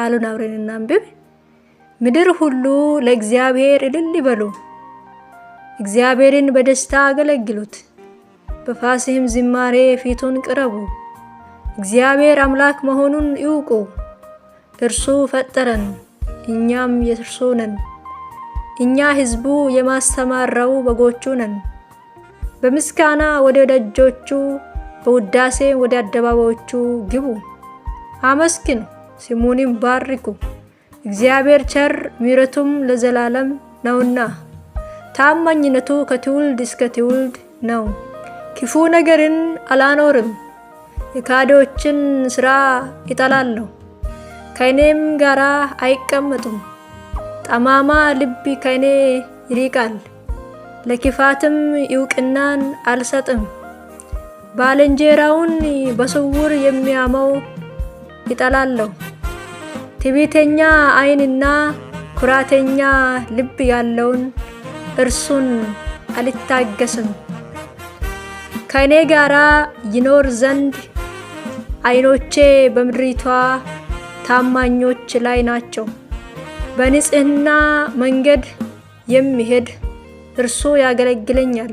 ቃሉን አብረን እናንብብ። ምድር ሁሉ ለእግዚአብሔር እልል ይበሉ፣ እግዚአብሔርን በደስታ አገለግሉት፣ በፋሲህም ዝማሬ ፊቱን ቅረቡ። እግዚአብሔር አምላክ መሆኑን ይውቁ። እርሱ ፈጠረን፣ እኛም የእርሱ ነን። እኛ ሕዝቡ የማስተማራው በጎቹ ነን። በምስጋና ወደ ደጆቹ፣ በውዳሴ ወደ አደባባዮቹ ግቡ። አመስግኑ፣ ስሙንም ባርኩ። እግዚአብሔር ቸር፣ ምሕረቱም ለዘላለም ነውና ታማኝነቱ ከትውልድ እስከ ትውልድ ነው። ክፉ ነገርን አላኖርም፣ የካዶችን ሥራ ይጠላለሁ። ከእኔም ጋር አይቀመጡም። ጠማማ ልብ ከእኔ ይርቃል፣ ለክፋትም ዕውቅናን አልሰጥም። ባልንጀራውን በስውር የሚያመው ይጠላለሁ። ትዕቢተኛ ዓይንና ኩራተኛ ልብ ያለውን እርሱን አልታገስም። ከእኔ ጋር ይኖር ዘንድ ዓይኖቼ በምድሪቷ ታማኞች ላይ ናቸው። በንጽሕና መንገድ የሚሄድ እርሱ ያገለግለኛል።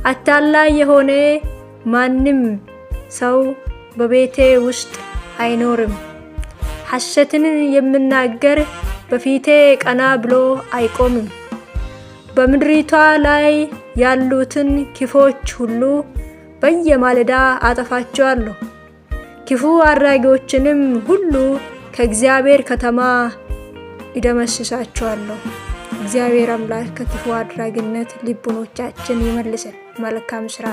አታላይ የሆነ ማንም ሰው በቤቴ ውስጥ አይኖርም። ሐሰትን የምናገር በፊቴ ቀና ብሎ አይቆምም። በምድሪቷ ላይ ያሉትን ክፎች ሁሉ በየማለዳ አጠፋቸዋለሁ። ክፉ አድራጊዎችንም ሁሉ ከእግዚአብሔር ከተማ ይደመስሳቸዋለሁ። እግዚአብሔር አምላክ ከክፉ አድራጊነት ልቡኖቻችን ይመልሰን። መልካም ሥራ